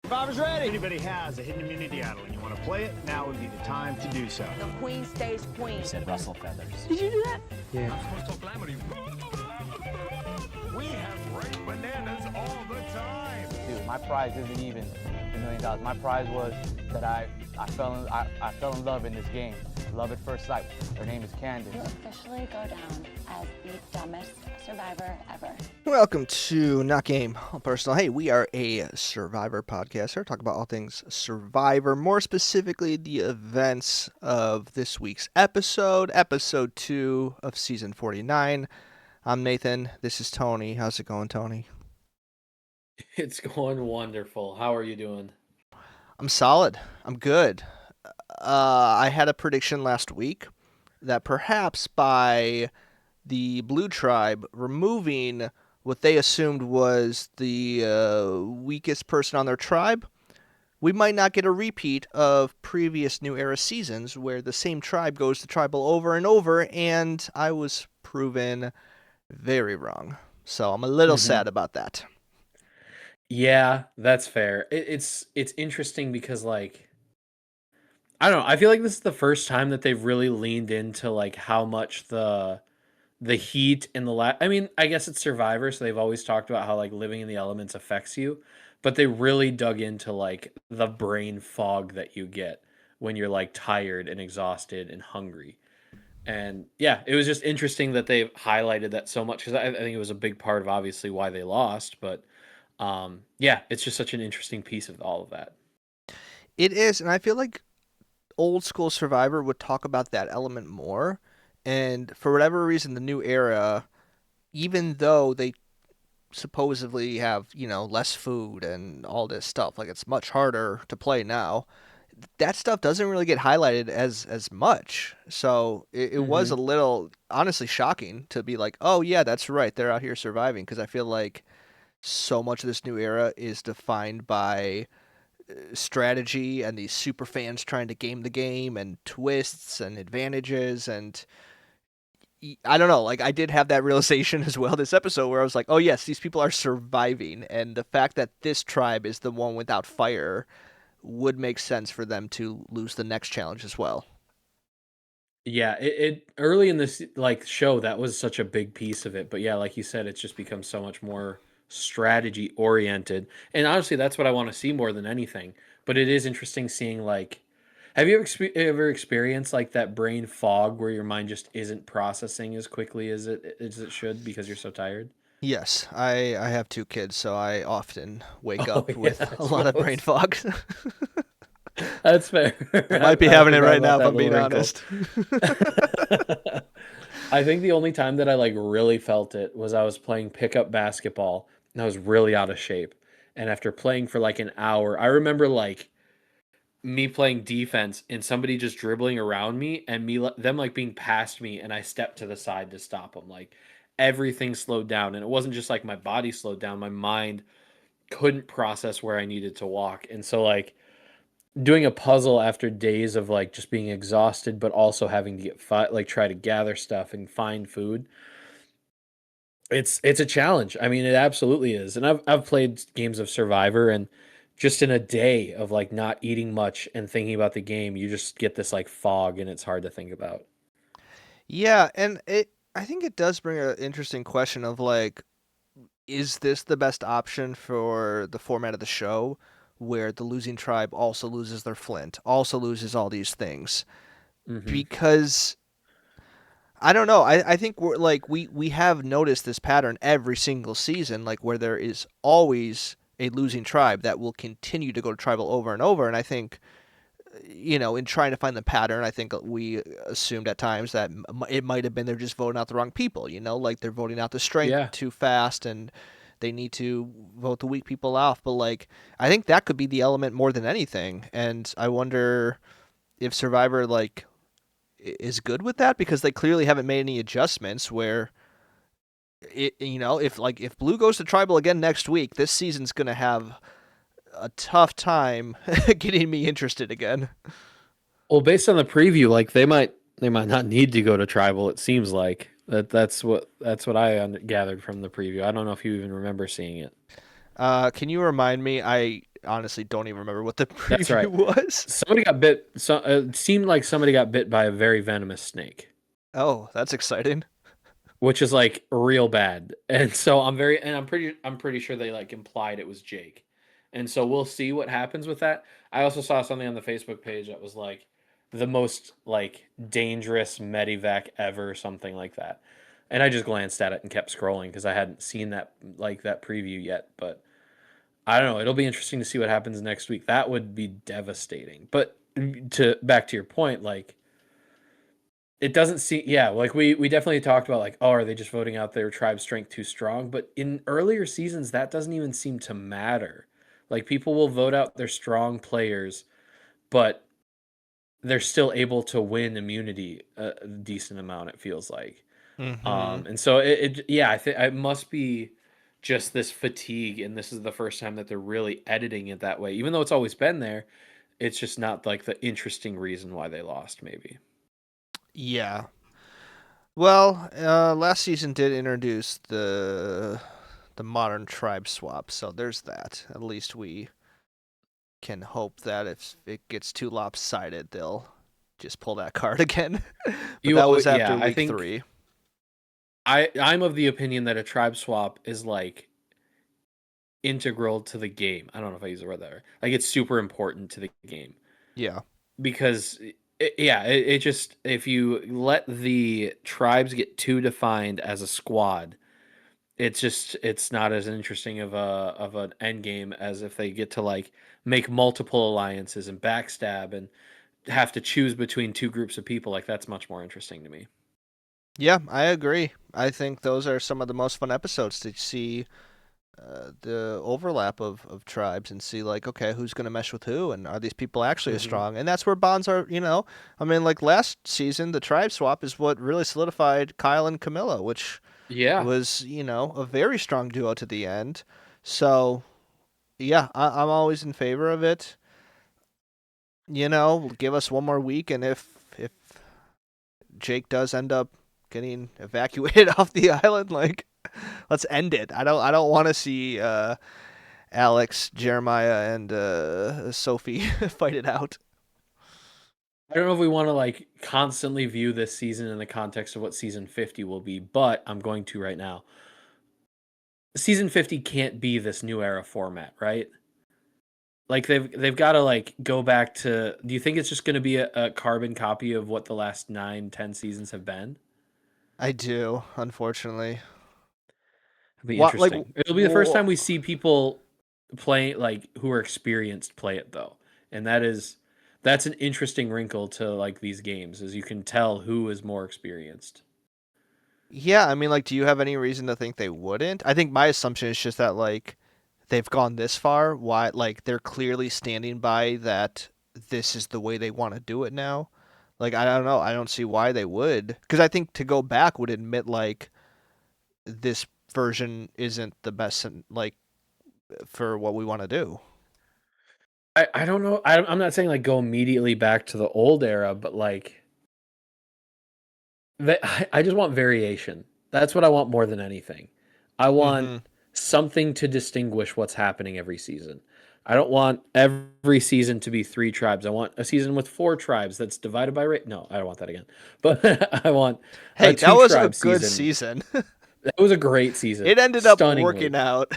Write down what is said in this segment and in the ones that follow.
Survivor's ready. If anybody has a hidden immunity idol and you want to play it, now would be the time to do so. The queen stays queen. You said rustle feathers. Did you do that? Yeah. I'm supposed to calamity. We have great bananas all the time. Dude, my prize isn't even $1 million. My prize was that I fell in love in this game. Love at first sight. Her name is Candace. You officially go down as the dumbest survivor ever. Welcome to Not Game, All Personal. Hey, we are a Survivor podcast here. Talk about all things Survivor, more specifically the events of this week's episode 2 of season 49. I'm Nathan. This is Tony. How's it going, Tony? It's going wonderful. How are you doing? I'm solid. I'm good. I had a prediction last week that perhaps by the Blue Tribe removing what they assumed was the weakest person on their tribe, we might not get a repeat of previous New Era seasons where the same tribe goes to tribal over and over, and I was proven very wrong. So I'm a little sad about that. Yeah, that's fair. It's interesting because, like, I don't know. I feel like this is the first time that they've really leaned into like how much the heat and I mean, I guess it's Survivor, so they've always talked about how like living in the elements affects you, but they really dug into like the brain fog that you get when you're like tired and exhausted and hungry. And yeah, it was just interesting that they highlighted that so much because I think it was a big part of obviously why they lost, but yeah, it's just such an interesting piece of all of that. It is, and I feel like old school Survivor would talk about that element more, and for whatever reason the New Era, even though they supposedly have, less food and all this stuff, like it's much harder to play now, that stuff doesn't really get highlighted as much. So it was a little honestly shocking to be like, oh yeah, that's right, they're out here surviving, because I feel like so much of this New Era is defined by strategy and these super fans trying to game the game and twists and advantages, and I don't know, like I did have that realization as well this episode where I was like, oh yes, these people are surviving, and the fact that this tribe is the one without fire would make sense for them to lose the next challenge as well. Yeah, it early in this like show that was such a big piece of it, but yeah, like you said, it's just become so much more strategy oriented, and honestly that's what I want to see more than anything. But it is interesting seeing like, have you ever experienced like that brain fog where your mind just isn't processing as quickly as it should because you're so tired? Yes, I have 2 kids, so I often wake Oh up yeah, with I a lot of brain suppose. fog. That's fair. I might be I having it forgot right now about if I'm that being little wrinkle. honest. I think the only time that I like really felt it was I was playing pickup basketball and I was really out of shape. And after playing for like an hour, I remember like me playing defense and somebody just dribbling around me and them like being past me, and I stepped to the side to stop them. Like everything slowed down, and it wasn't just like my body slowed down, my mind couldn't process where I needed to walk. And so like doing a puzzle after days of like just being exhausted but also having to get like try to gather stuff and find food, it's a challenge. I mean, it absolutely is. And I've played games of Survivor, and just in a day of like not eating much and thinking about the game, you just get this like fog and it's hard to think about. Yeah, and I think it does bring an interesting question of like, is this the best option for the format of the show where the losing tribe also loses their flint, also loses all these things? Hmm. Because I don't know. I think we're like we have noticed this pattern every single season, like where there is always a losing tribe that will continue to go to tribal over and over. And I think, in trying to find the pattern, I think we assumed at times that it might have been they're just voting out the wrong people, like they're voting out the strength Yeah. too fast and they need to vote the weak people off. But like, I think that could be the element more than anything. And I wonder if Survivor like is good with that, because they clearly haven't made any adjustments where if Blue goes to tribal again next week, this season's going to have a tough time getting me interested again. Well, based on the preview, like they might not need to go to tribal. It seems like that's what gathered from the preview. I don't know if you even remember seeing it. Can you remind me? I honestly don't even remember what the That's preview right. was. Somebody got bit. It seemed like somebody got bit by a very venomous snake, Oh, that's exciting. which is like real bad. And so I'm pretty sure they like implied it was Jake. And so we'll see what happens with that. I also saw something on the Facebook page that was like the most like dangerous medivac ever, something like that. And I just glanced at it and kept scrolling because I hadn't seen that preview yet. But I don't know. It'll be interesting to see what happens next week. That would be devastating. But to back to your point, like it doesn't seem, yeah, like we definitely talked about like, oh, are they just voting out their tribe strength too strong? But in earlier seasons, that doesn't even seem to matter. Like people will vote out their strong players, but they're still able to win immunity a decent amount, it feels like. Mm-hmm. And so yeah, I think it must be just this fatigue, and this is the first time that they're really editing it that way. Even though it's always been there, it's just not like the interesting reason why they lost, maybe. Yeah. Well, last season did introduce the modern tribe swap, so there's that. At least we can hope that if it gets too lopsided, they'll just pull that card again. But that was after I week think 3. I'm of the opinion that a tribe swap is like integral to the game. I don't know if I use the word there. Like it's super important to the game Yeah. because it just if you let the tribes get too defined as a squad, it's not as interesting of an end game as if they get to like make multiple alliances and backstab and have to choose between two groups of people. Like that's much more interesting to me. Yeah, I agree. I think those are some of the most fun episodes to see the overlap of tribes and see like, okay, who's going to mesh with who, and are these people actually as strong? And that's where bonds are. I mean, like last season, the tribe swap is what really solidified Kyle and Camilla, which Yeah. was a very strong duo to the end. So yeah, I'm always in favor of it. Give us one more week, and if Jake does end up getting evacuated off the island, like let's end it. I don't want to see Alex, Jeremiah, and Sophie fight it out. I don't know if we want to like constantly view this season in the context of what season 50 will be, but I'm going to right now. Season 50 can't be this new era format, right? Like they've got to like go back to. Do you think it's just going to be a carbon copy of what the last 9-10 seasons have been? I do, unfortunately. It'll be What, like, interesting. It'll be the first time we see people play like who are experienced play it though, and that's an interesting wrinkle to like these games, is you can tell who is more experienced. Yeah, I mean, like, do you have any reason to think they wouldn't? I think my assumption is just that like they've gone this far. Why, like, they're clearly standing by that. This is the way they want to do it now. Like, I don't know. I don't see why they would. Because I think to go back would admit like this version isn't the best, like, for what we want to do. I don't know. I'm not saying like go immediately back to the old era, but like I just want variation. That's what I want more than anything. I want something to distinguish what's happening every season. I don't want every season to be 3 tribes. I want a season with 4 tribes that's divided by rate. No, I don't want that again. But I want Hey, a that was a two-tribe good season. That was a great season. It ended up Stunningly. working out.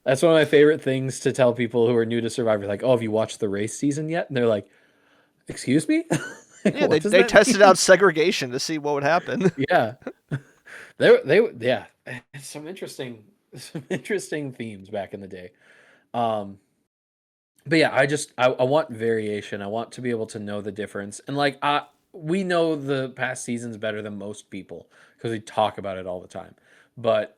That's one of my favorite things to tell people who are new to Survivor. Like, oh, have you watched the race season yet? And they're like, excuse me? Yeah, What does they that tested mean? out segregation to see what would happen. Yeah. Yeah. It's some interesting themes back in the day. But yeah, I want variation. I want to be able to know the difference. And like we know the past seasons better than most people because we talk about it all the time. But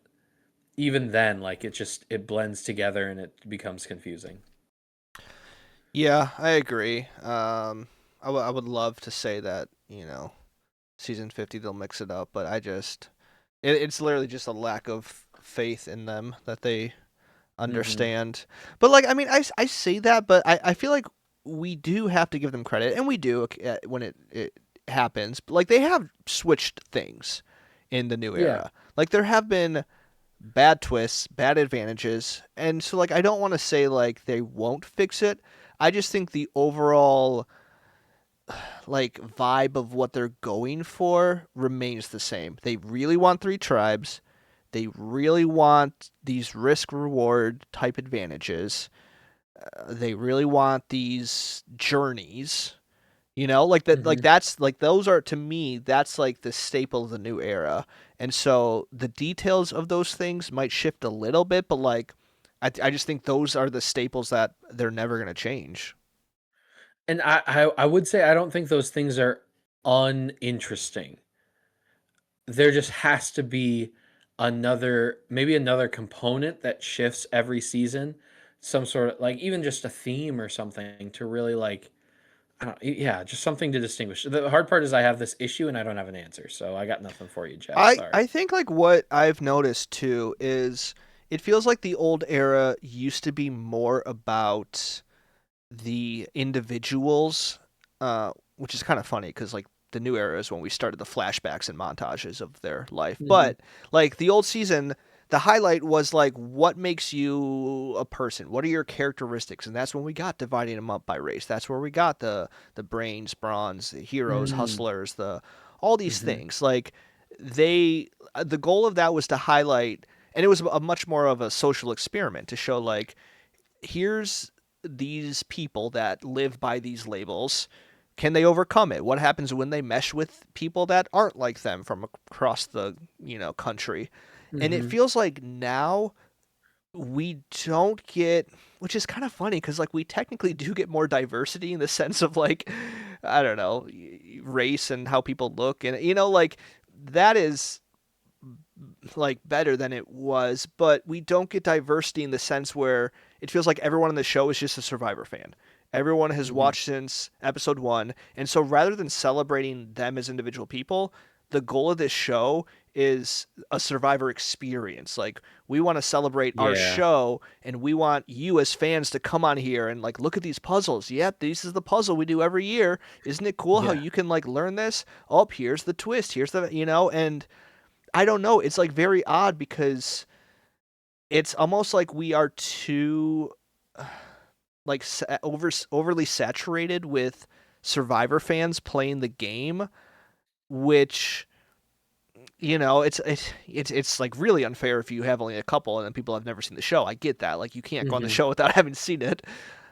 even then, like it blends together and it becomes confusing. Yeah, I agree. I would love to say that, season 50 they'll mix it up, but it's literally just a lack of faith in them that they understand. But like, I mean, I say that, but I feel like we do have to give them credit, and we do when it happens. But like, they have switched things in the new era. Like, there have been bad twists, bad advantages. And so like I don't want to say like they won't fix it. I just think the overall like vibe of what they're going for remains the same. They really want three tribes. They really want these risk reward type advantages. They really want these journeys. You know, like that, like that's like those are to me. That's like the staple of the new era, and so the details of those things might shift a little bit, but like, I just think those are the staples that they're never gonna change. And I would say I don't think those things are uninteresting. There just has to be maybe another component that shifts every season, some sort of like even just a theme or something to really like I don't, yeah, just something to distinguish. The hard part is I have this issue and I don't have an answer, so I got nothing for you, Jeff. I Sorry. I think like what I've noticed too is it feels like the old era used to be more about the individuals, which is kind of funny because like the new era is when we started the flashbacks and montages of their life. Mhm. But like the old season, the highlight was like what makes you a person? What are your characteristics? And that's when we got dividing them up by race. That's where we got the brains, bronze, the heroes, Mm. hustlers, the all these Mhm. things. Like the goal of that was to highlight, and it was a much more of a social experiment to show like here's these people that live by these labels. Can they overcome it? What happens when they mesh with people that aren't like them from across the, country? And it Mhm. feels like now we don't get, which is kind of funny because like we technically do get more diversity in the sense of like I don't know, race and how people look, and like that is like better than it was, but we don't get diversity in the sense where it feels like everyone on the show is just a Survivor fan. Everyone has Mhm. watched since episode 1, and so rather than celebrating them as individual people, the goal of this show is a Survivor experience. Like we want to celebrate our Yeah. show, and we want you as fans to come on here and like look at these puzzles. Yep, this is the puzzle we do every year. Isn't it cool how Yeah. you can like learn this? Oh, here's the twist. Here's the and I don't know. It's like very odd because it's almost like we are too like overly saturated with Survivor fans playing the game, which it's like really unfair if you have only a couple and then people have never seen the show. I get that. Like you can't go on the Mhm. show without having seen it.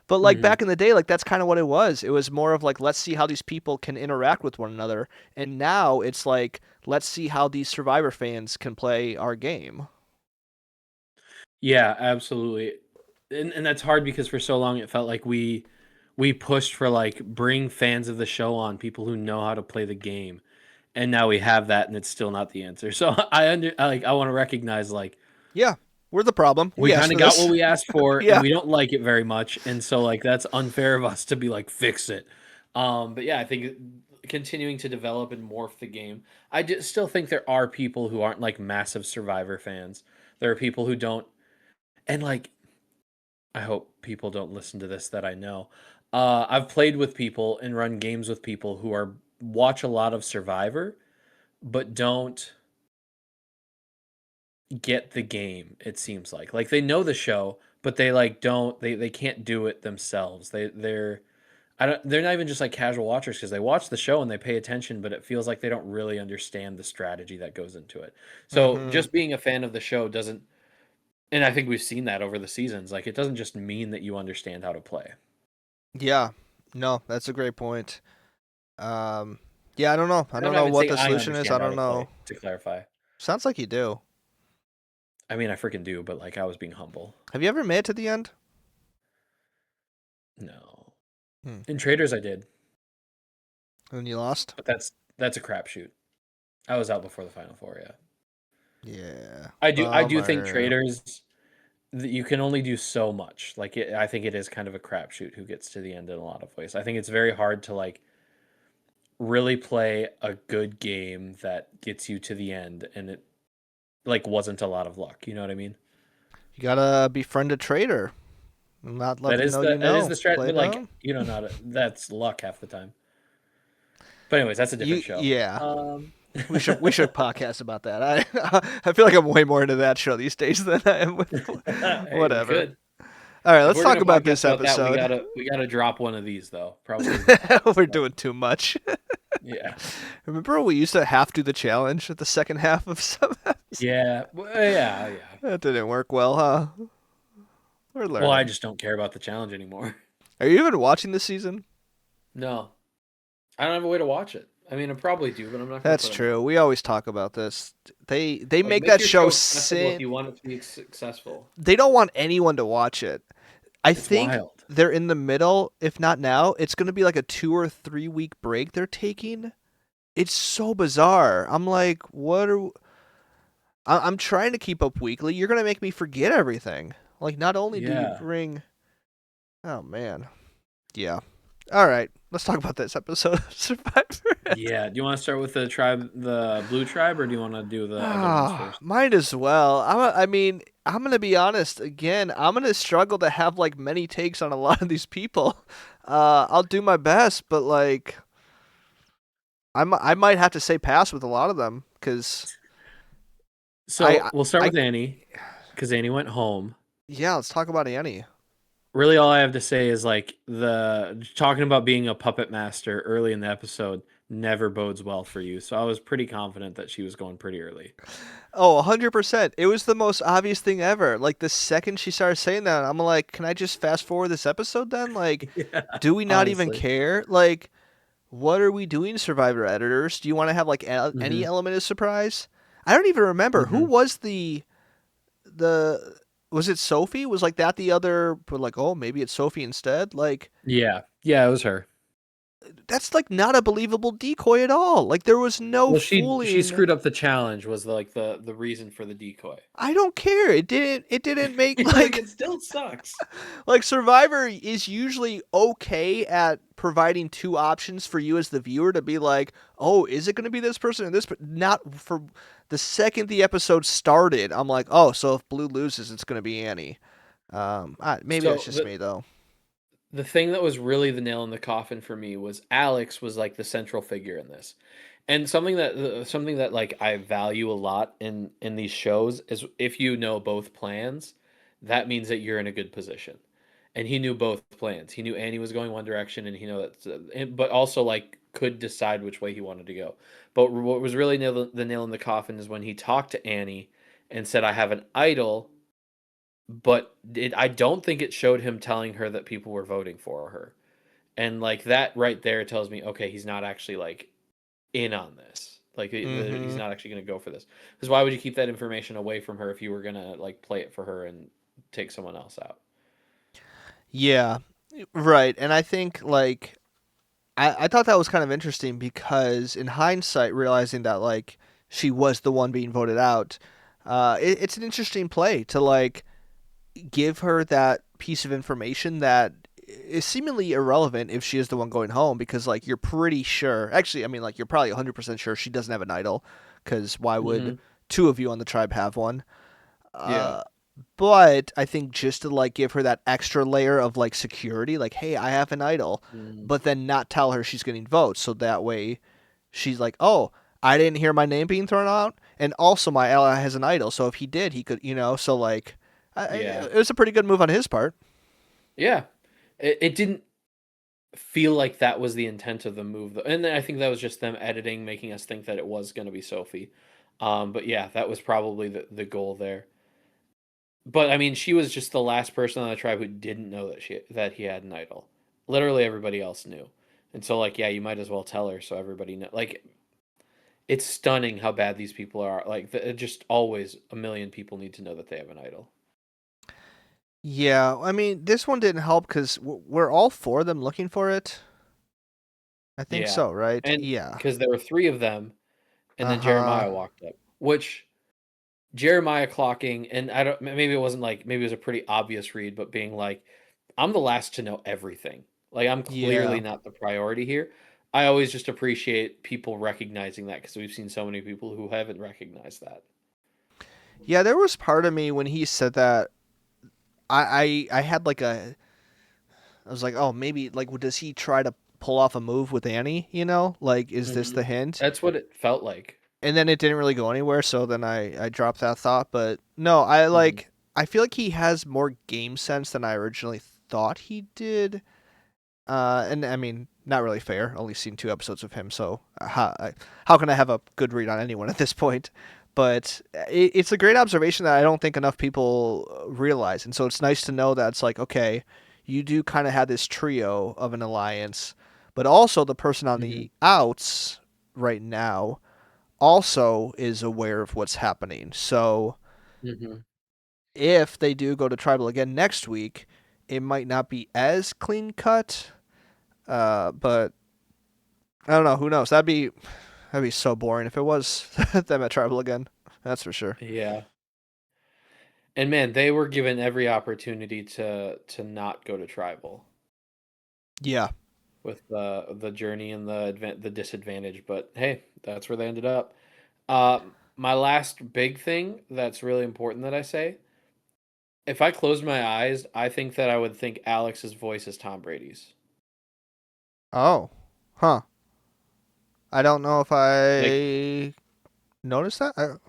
But like Mhm. back in the day, like that's kind of what it was. It was more of like let's see how these people can interact with one another. And now it's like let's see how these Survivor fans can play our game. Yeah, absolutely. And that's hard because for so long it felt like we pushed for like bring fans of the show on, people who know how to play the game. And now we have that and it's still not the answer. So I want to recognize like Yeah, we're the problem. we We asked kind of for got what this. we asked for and Yeah. we don't like it very much. And so like that's unfair of us to be like fix it. But yeah, I think continuing to develop and morph the game. Still think there are people who aren't like massive Survivor fans. There are people who don't and like I hope people don't listen to this that I know. I've played with people and run games with people who are watch a lot of Survivor, but don't get the game. It seems like they know the show, but they like don't they can't do it themselves. They're I don't they're not even just like casual watchers because they watch the show and they pay attention, but it feels like they don't really understand the strategy that goes into it. So Hmm. just being a fan of the show doesn't, and I think we've seen that over the seasons. Like it doesn't just mean that you understand how to play. Yeah. No, that's a great point. Yeah, I don't know. I And I'm don't not know even what saying the I solution is. I understand how don't to play, know. to clarify. Sounds like you do. I mean, I freaking do, but like I was being humble. Have you ever made it to the end? No. Hmm. In Traders I did, And you lost? but that's a crapshoot. I was out before the final four, yeah. Yeah. I do think Bummer. Traders you can only do so much. I think it is kind of a crapshoot who gets to the end in a lot of ways. I think it's very hard to like really play a good game that gets you to the end and it like wasn't a lot of luck. You know what I mean? You gotta befriend a traitor and not let them know you That is know. the strat, Play but like dumb. you know, not that's luck half the time. But anyways, that's a different show. Yeah. We should podcast about that. I feel like I'm way more into that show these days than I am with Hey, we whatever. could. All right, If let's we're talk gonna about podcast this that, episode. we gotta drop one of these though. Probably. We're doing too much. Yeah. Remember when we used to have to do the challenge at the second half of some episodes? Yeah. Yeah. That didn't work well, huh? We're learning. Well, I just don't care about the challenge anymore. Are you even watching this season? No, I don't have a way to watch it. I mean, I probably do, but I'm not. That's true. We always talk about this. They Like, make that your show accessible if sin. you want it to be successful. They don't want anyone to watch it. I It's think wild. they're in the middle. If not now, it's going to be like a 2 or 3 week break they're taking. It's so bizarre. I'm like, what are? I'm trying to keep up weekly. You're going to make me forget everything. Like, not only do you Yeah. bring. Oh man. Yeah. All right. Let's talk about this episode of Survivor. Yeah. Do you want to start with the tribe, the blue tribe, or do you want to do the other ones first? Might as well. I mean, I'm gonna be honest. Again, I'm gonna struggle to have like many takes on a lot of these people. I'll do my best, but like, I might have to say pass with a lot of them because So we'll start I- with Annie, because Annie went home. yeah. Let's talk about Annie. Really, all I have to say is like the talking about being a puppet master early in the episode never bodes well for you. So I was pretty confident that she was going pretty early. Oh, 100%. It was the most obvious thing ever. Like the second she started saying that, I'm like, can I just fast forward this episode then? Like, Yeah, do we not even honestly. care? Like, what are we doing, Survivor editors? Do you want to have like any element of surprise? I don't even remember who was the was it Sophie? Was like that the other? But like, oh, maybe it's Sophie instead. Like, Yeah, it was her. that's like not a believable decoy at all. Like there was no Well, fooling. she screwed up the challenge. Was like the reason for the decoy. I don't care. It didn't make Like like it still sucks. like Survivor is usually okay at providing two options for you as the viewer to be like, oh, is it going to be this person or this? But not for the second the episode started. I'm like, oh, so if Blue loses, it's going to be Annie. Maybe So that's just me though. The thing that was really the nail in the coffin for me was Alex was like the central figure in this, and something that like I value a lot in these shows is if you know both plans, that means that you're in a good position. And he knew both plans. He knew Annie was going one direction, and he knew that, but also like could decide which way he wanted to go. But what was really the nail in the coffin is when he talked to Annie and said, "I have an idol." But I don't think it showed him telling her that people were voting for her. And like that right there tells me, okay, he's not actually like in on this. Like he's not actually going to go for this. Because why would you keep that information away from her if you were going to like play it for her and take someone else out? Yeah, right. And I think like I thought that was kind of interesting because in hindsight, realizing that like she was the one being voted out, it's an interesting play to like give her that piece of information that is seemingly irrelevant if she is the one going home because like you're pretty sure. Actually, I mean like you're probably 100% sure she doesn't have an idol because why would two of you on the tribe have one? Yeah. But I think just to like give her that extra layer of like security, like, hey, I have an idol, but then not tell her she's getting votes. So that way she's like, oh, I didn't hear my name being thrown out. And also my ally has an idol. So if he did, he could, so like, it was a pretty good move on his part. Yeah. It didn't feel like that was the intent of the move. And I think that was just them editing, making us think that it was going to be Sophie. But yeah, that was probably the goal there. But I mean, she was just the last person on the tribe who didn't know that he had an idol. Literally everybody else knew. And so like, yeah, you might as well tell her so everybody know. Like, it's stunning how bad these people are. Like, just always a million people need to know that they have an idol. Yeah, I mean, this one didn't help because we're all four of them looking for it. I think Yeah. so, right? And yeah. because there were three of them, and then Jeremiah walked up, which Jeremiah clocking, and I don't, maybe it wasn't like, maybe it was a pretty obvious read, but being like, I'm the last to know everything. Like, I'm clearly not the priority here. I always just appreciate people recognizing that because we've seen so many people who haven't recognized that. Yeah, there was part of me when he said that. I had like I was like, oh, maybe like, does he try to pull off a move with Annie? Like, is this the hint? That's what it felt like. and then it didn't really go anywhere. So then I dropped that thought. But no, I feel like he has more game sense than I originally thought he did. And I mean, not really fair. Only seen 2 episodes of him, so how can I have a good read on anyone at this point? But it's a great observation that I don't think enough people realize, and so it's nice to know that it's like, okay, you do kind of have this trio of an alliance, but also the person on the outs right now also is aware of what's happening. So Mm-hmm. if they do go to tribal again next week, it might not be as clean cut. But I don't know. Who knows? That'd be so boring if it was them at tribal again. That's for sure. Yeah. And man, they were given every opportunity to not go to tribal Yeah. with the journey and the disadvantage, but hey, that's where they ended up. My last big thing that's really important that I say, if I closed my eyes, I think that I would think Alex's voice is Tom Brady's. Oh. Huh. I don't know if Like I noticed that.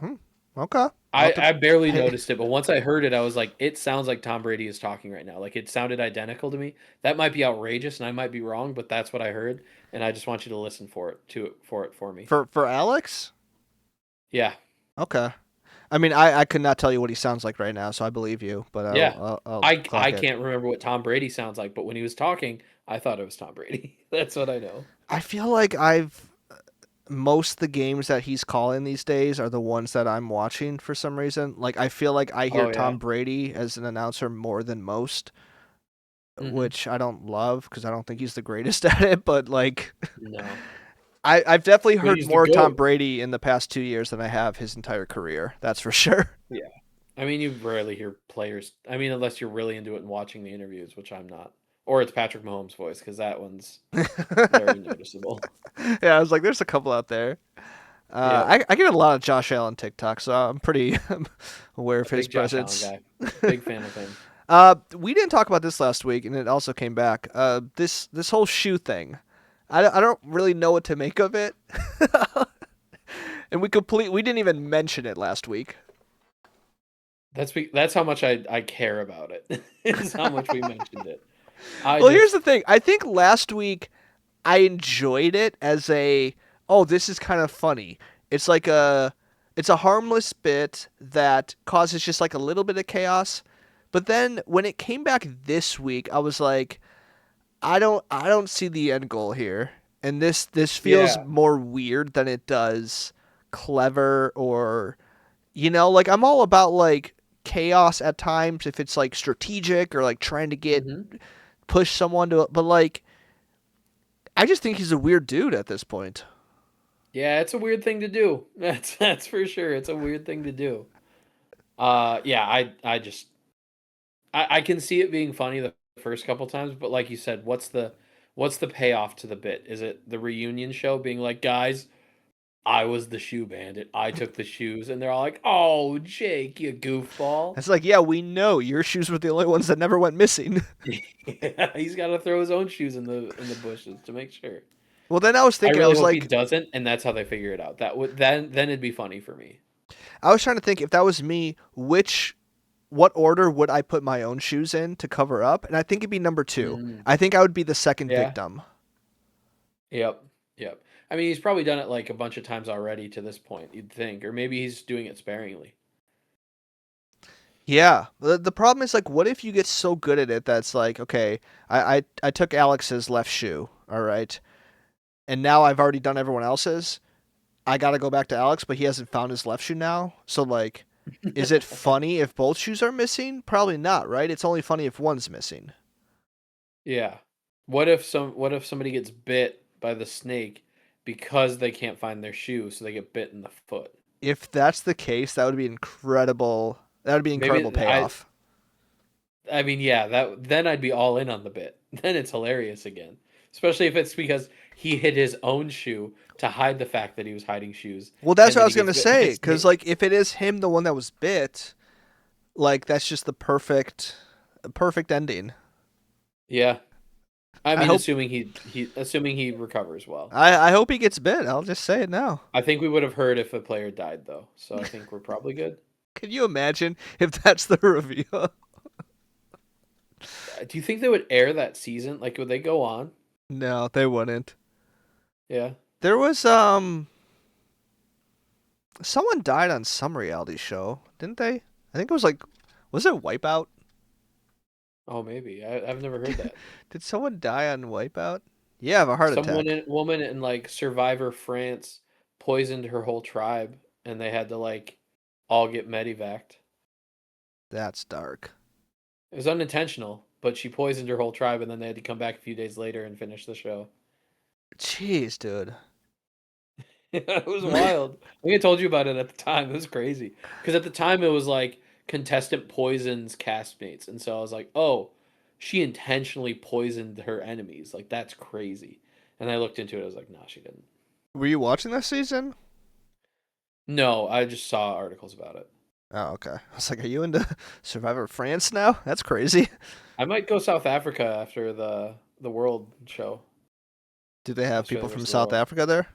Okay. I'll have to I barely pay- noticed it, but once I heard it, I was like, it sounds like Tom Brady is talking right now. Like it sounded identical to me. That might be outrageous and I might be wrong, but that's what I heard, and I just want you to listen for me. for Alex. Yeah. Okay. I mean, I could not tell you what he sounds like right now, so I believe you. But Yeah. I'll I clock it. can't remember what Tom Brady sounds like, but when he was talking, I thought it was Tom Brady. That's what I know. I feel like most of the games that he's calling these days are the ones that I'm watching for some reason. Like I feel like I hear Oh, yeah. Tom Brady as an announcer more than most, Mhm. which I don't love because I don't think he's the greatest at it. But like, No. I've definitely But heard he's the more Tom GOAT. Brady in the past 2 years than I have his entire career. That's for sure. Yeah. I mean, you rarely hear players. I mean, unless you're really into it and watching the interviews, which I'm not. Or it's Patrick Mahomes' voice, because that one's very noticeable. Yeah, I was like, there's a couple out there. Yeah. I get a lot of Josh Allen TikTok, so I'm pretty aware of his Big Josh Allen presence. guy. Big fan of him. We didn't talk about this last week, and it also came back. This whole shoe thing, I don't really know what to make of it, and we didn't even mention it last week. That's how much I care about it. Is how much we mentioned it. Here's the thing. I think last week I enjoyed it as this is kind of funny. It's like it's a harmless bit that causes just like a little bit of chaos. But then when it came back this week, I was like, I don't see the end goal here. And this feels Yeah. more weird than it does clever or like I'm all about like chaos at times if it's like strategic or like trying to get push someone to but like I just think he's a weird dude at this point. Yeah, it's a weird thing to do. That's for sure. It's a weird thing to do. Yeah, I can see it being funny the first couple times, but like you said, what's the payoff to the bit? Is it the reunion show being like, guys, I was the shoe bandit. I took the shoes, and they're all like, "Oh, Jake, you goofball." It's like, yeah, we know your shoes were the only ones that never went missing. Yeah, he's got to throw his own shoes in the bushes to make sure. Well, then I was I thinking, really I was hope he like, doesn't, and that's how they figure it out. That would then it'd be funny for me. I was trying to think if that was me, what order would I put my own shoes in to cover up? And I think it'd be number 2. Mm. I think I would be the second Yeah. victim. Yep. I mean, he's probably done it like a bunch of times already to this point, you'd think, or maybe he's doing it sparingly. Yeah. The problem is like, what if you get so good at it that's like, okay, I took Alex's left shoe, all right, and now I've already done everyone else's. I got to go back to Alex, but he hasn't found his left shoe now. So like, is it funny if both shoes are missing? Probably not, right? It's only funny if one's missing. Yeah. What if somebody gets bit by the snake because they can't find their shoe, so they get bit in the foot? If that's the case, that would be incredible. That would be incredible payoff. I mean, yeah, then I'd be all in on the bit. Then it's hilarious again. Especially if it's because he hid his own shoe to hide the fact that he was hiding shoes. Well, that's and what I then was he gonna gets bit by a say. Because snake. like, if it is him, the one that was bit, like that's just the perfect ending. Yeah. I I mean, hope assuming he recovers well. I hope he gets bit. I'll just say it now. I think we would have heard if a player died though, so I think we're probably good. Can you imagine if that's the reveal? Do you think they would air that season? Like, would they go on? No, they wouldn't. Yeah. There was someone died on some reality show, didn't they? I think it was like, was it Wipeout? Oh, maybe. I've never heard that. Did someone die on Wipeout? Yeah, of a heart attack. Woman in like Survivor France poisoned her whole tribe, and they had to like all get medevaced. That's dark. It was unintentional, but she poisoned her whole tribe, and then they had to come back a few days later and finish the show. Jeez, dude. It was wild. I think I told you about it at the time. It was crazy because at the time it was like contestant poisons castmates, and so I was like, oh, she intentionally poisoned her enemies. Like that's crazy. And I looked into it. I was like, no, she didn't. Were you watching this season? No, I just saw articles about it. Oh, okay. I was like, are you into Survivor France now? That's crazy. I might go South Africa after the World show. Do they have Australia people from versus the South world. Africa there?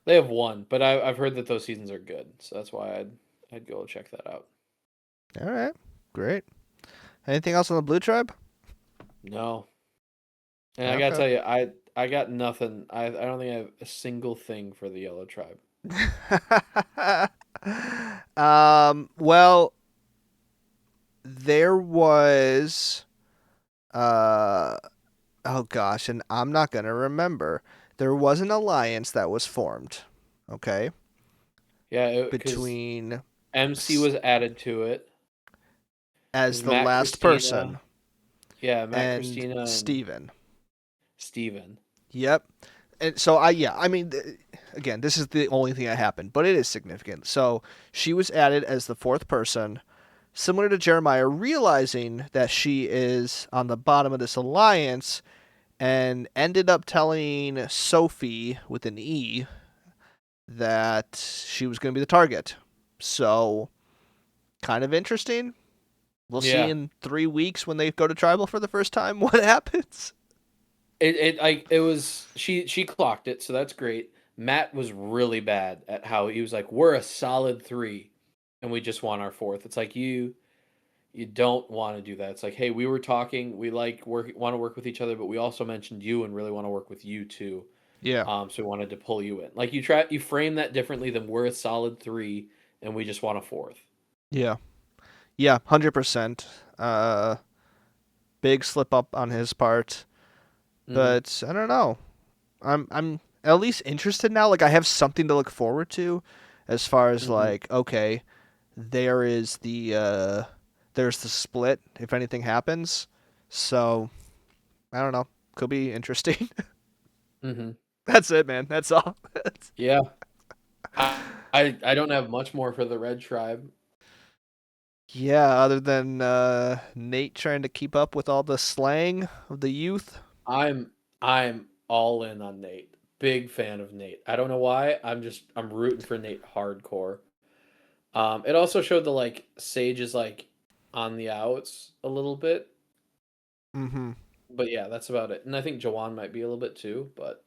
They have one, but I've heard that those seasons are good, so that's why I'd go check that out. All right. Great. Anything else on the Blue Tribe? No, and I gotta Okay. tell you, I got nothing. I don't think I have a single thing for the Yellow Tribe. Well, there was oh gosh, and I'm not gonna remember. There was an alliance that was formed, okay, Yeah, because between MC was added to it. as It was the Matt, last Christina, person yeah, Matt, and Christina, and Steven. Steven. Yep. And so I mean, again, this is the only thing that happened, but it is significant. So she was added as the fourth person, similar to Jeremiah, realizing that she is on the bottom of this alliance, and ended up telling Sophie with an E that she was going to be the target. So, kind of interesting. We'll see Yeah. in 3 weeks when they go to tribal for the first time what happens. It was she clocked it, so that's great. Matt was really bad at how he was like, we're a solid 3, and we just want our 4th. It's like you don't want to do that. It's like, hey, we were talking, we like want to work with each other, but we also mentioned you and really want to work with you too. Yeah. So we wanted to pull you in. Like you frame that differently than we're a solid 3 and we just want a 4th. Yeah. Yeah, 100%. Big slip up on his part. But I don't know. I'm at least interested now. Like I have something to look forward to as far as like, okay, there's the split if anything happens. So I don't know. Could be interesting. Mm-hmm. That's it, man. That's all. Yeah. I don't have much more for the Red Tribe. Yeah, other than Nate trying to keep up with all the slang of the youth. I'm all in on Nate. Big fan of Nate. I don't know why. I'm rooting for Nate hardcore. It also showed the like Sage is like on the outs a little bit. Mm-hmm. But yeah, that's about it. And I think Jawan might be a little bit too, but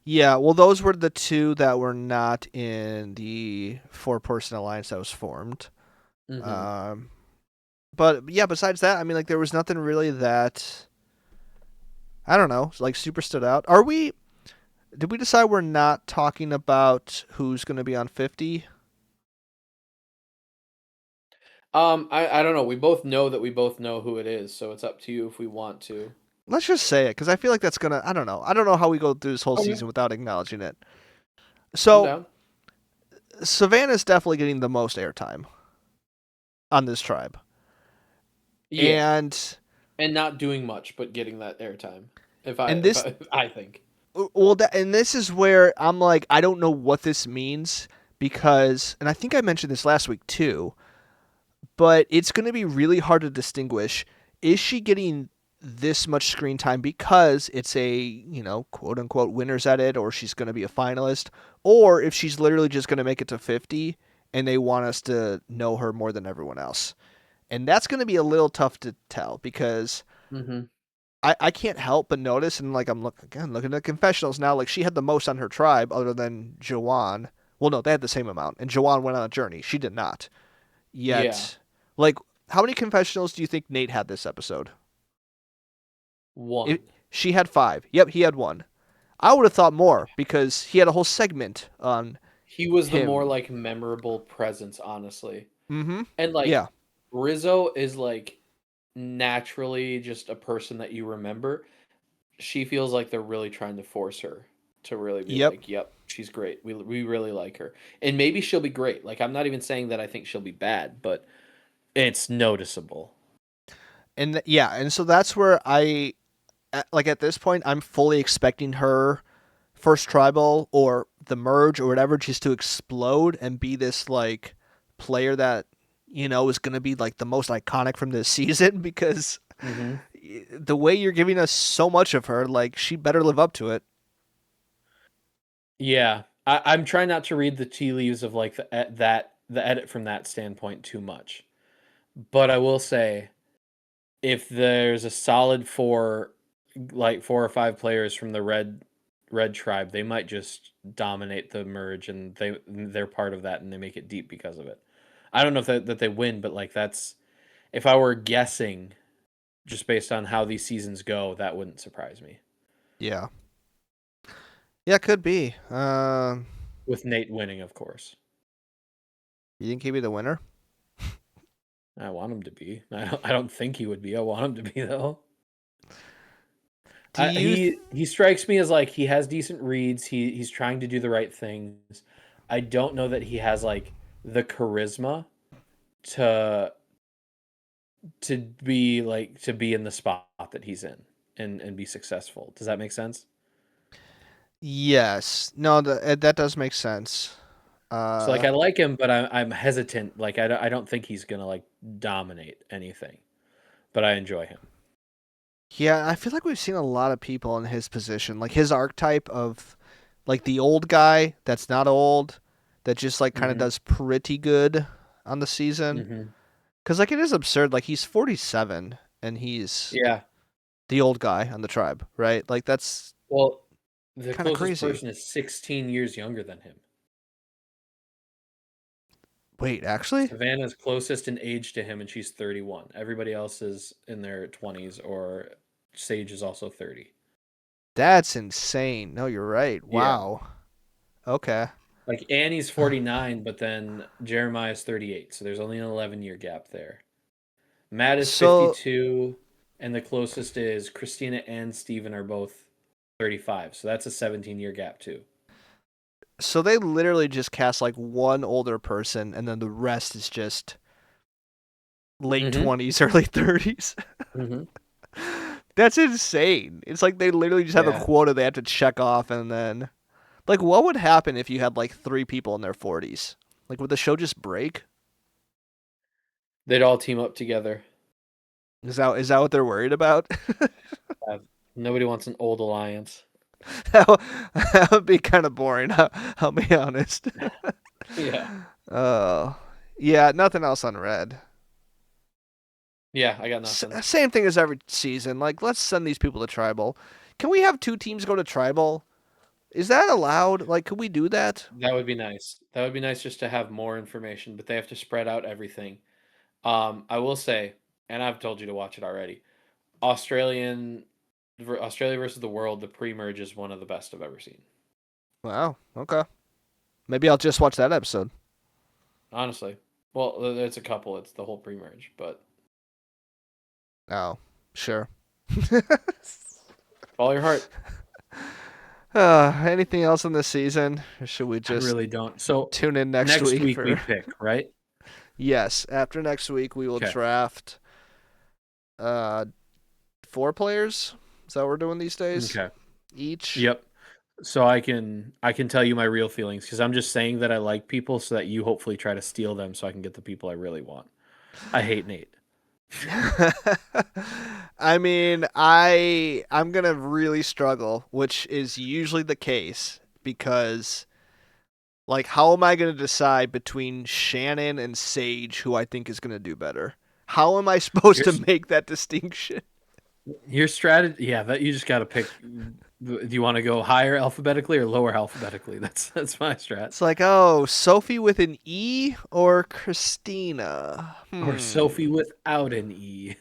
Yeah, well, those were the two that were not in the four-person alliance that was formed. mhm. But yeah, besides that, I mean, like there was nothing really that I don't know, like super stood out. Did we decide we're not talking about who's going to be on 50? I don't know. We both know that we both know who it is, so it's up to you if we want to. Let's just say it because I feel like that's gonna. I don't know. I don't know how we go through this whole Okay. season without acknowledging it. I'm So down. Savannah's definitely getting the most airtime on this tribe, Yeah, and and not doing much, but getting that airtime. and this I think. well, and this is where I'm like, I don't know what this means because, and I think I mentioned this last week too, but it's going to be really hard to distinguish. Is she getting this much screen time because it's a, quote unquote winners edit, or she's going to be a finalist, or if she's literally just going to make it to 50 and they want us to know her more than everyone else. And that's going to be a little tough to tell because Mm-hmm. I can't help but notice, and like I'm looking at confessionals now, like she had the most on her tribe other than Jawan. Well, no, they had the same amount, and Jawan went on a journey. She did not. Yet, Yeah. like, how many confessionals do you think Nate had this episode? One. She had 5. Yep, he had 1. I would have thought more because he had a whole segment on. He was the him. more like memorable presence, honestly. Mm-hmm. And like Yeah. Rizzo is like naturally just a person that you remember. She feels like they're really trying to force her to really be Yep. like, yep, she's great. We really like her. And maybe she'll be great. Like I'm not even saying that I think she'll be bad, but it's noticeable. And yeah, and so that's where like at this point, I'm fully expecting her first tribal or the merge or whatever just to explode and be this like player that is going to be like the most iconic from this season because the way you're giving us so much of her, like she better live up to it. Yeah, I'm trying not to read the tea leaves of like the edit from that standpoint too much, but I will say, if there's a solid 4 or 5 players from the red tribe, they might just dominate the merge, and they're part of that, and they make it deep because of it. I don't know if that they win, but like that's if I were guessing, just based on how these seasons go, that wouldn't surprise me. Yeah. Yeah, could be. With Nate winning, of course. You think he'd be the winner? I want him to be. I don't think he would be. I want him to be though. He strikes me as like he has decent reads. He's trying to do the right things. I don't know that he has like the charisma to be in the spot that he's in and be successful. Does that make sense? Yes. No, that does make sense. So like I like him, but I'm hesitant. Like I don't think he's gonna like dominate anything, but I enjoy him. Yeah, I feel like we've seen a lot of people in his position, like his archetype of like the old guy that's not old, that just like kind of does pretty good on the season. Because like it is absurd. Like he's 47 and he's the old guy on the tribe, right? Like that's the kind of closest crazy. person is 16 years younger than him. Wait, actually? Savannah's closest in age to him, and she's 31. Everybody else is in their 20s, or Sage is also 30. That's insane. No, you're right. Wow. Yeah. Okay. Like Annie's 49, but then Jeremiah's 38, so there's only an 11-year gap there. Matt is 52, and the closest is Christina and Steven are both 35, so that's a 17-year gap too. So they literally just cast like one older person, and then the rest is just late 20s, early 30s. That's insane. It's like they literally just have a quota they have to check off, and then like what would happen if you had like 3 people in their 40s? Like would the show just break? They'd all team up together. Is that what they're worried about? Nobody wants an old alliance. That would be kind of boring. I'll be honest. Yeah. Yeah. Nothing else on Red. Yeah, I got nothing. Same thing as every season. Like, let's send these people to Tribal. Can we have 2 teams go to Tribal? Is that allowed? Like, could we do that? That would be nice. That would be nice just to have more information, but they have to spread out everything. I will say, and I've told you to watch it already, Australia versus the world, the pre-merge is one of the best I've ever seen. Wow. Okay. Maybe I'll just watch that episode. Honestly. Well, it's a couple. It's the whole pre-merge, but... Oh, sure. Follow your heart. Anything else in this season? Or should we just I really don't. So tune in next week we pick, right? Yes. After next week, we will draft 4 players. Is that what we're doing these days? Okay. Each? Yep. So I can tell you my real feelings because I'm just saying that I like people so that you hopefully try to steal them so I can get the people I really want. I hate Nate. I mean, I'm gonna really struggle, which is usually the case because, like, how am I gonna decide between Shannon and Sage who I think is gonna do better? How am I supposed to make that distinction? Your strategy, yeah, that you just got to pick. Do you want to go higher alphabetically or lower alphabetically? That's my strat. It's like, oh, Sophie with an E or Christina? Or Sophie without an E.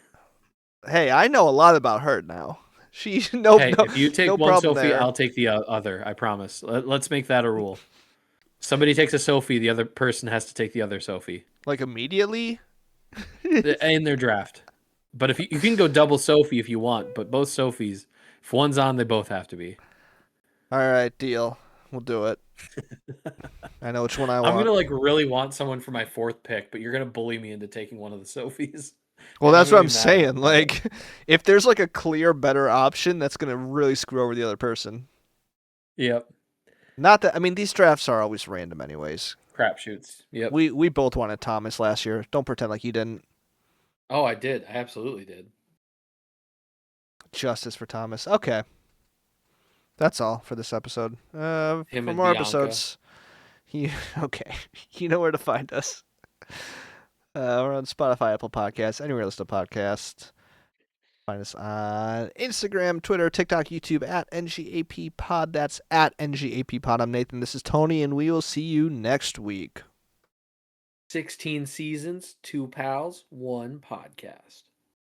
Hey, I know a lot about her now. She no Hey, no if you take no one problem Sophie, there. I'll take the other. I promise. Let's make that a rule. Somebody takes a Sophie, the other person has to take the other Sophie Like immediately. in their draft. But if you can go double Sophie if you want, but both Sophies, if one's on, they both have to be. All right, deal. We'll do it. I know which one I I'm want. gonna like really want someone for my 4th pick, but you're gonna bully me into taking one of the Sophies. Well, And that's what gonna I'm be mad. saying. Like, if there's like a clear better option, that's gonna really screw over the other person. Yep. Not that I mean these drafts are always random, anyways. Crapshoots. Yep. We both wanted Thomas last year. Don't pretend like you didn't. Oh, I did. I absolutely did. Justice for Thomas. Okay. That's all for this episode. For Him and more Bianca. episodes, okay. You know where to find us. We're on Spotify, Apple Podcasts, anywhere you listen to podcasts. Find us on Instagram, Twitter, TikTok, YouTube at NGAP Pod. That's at NGAP Pod. I'm Nathan. This is Tony, and we will see you next week. 16 seasons, 2 pals, 1 podcast.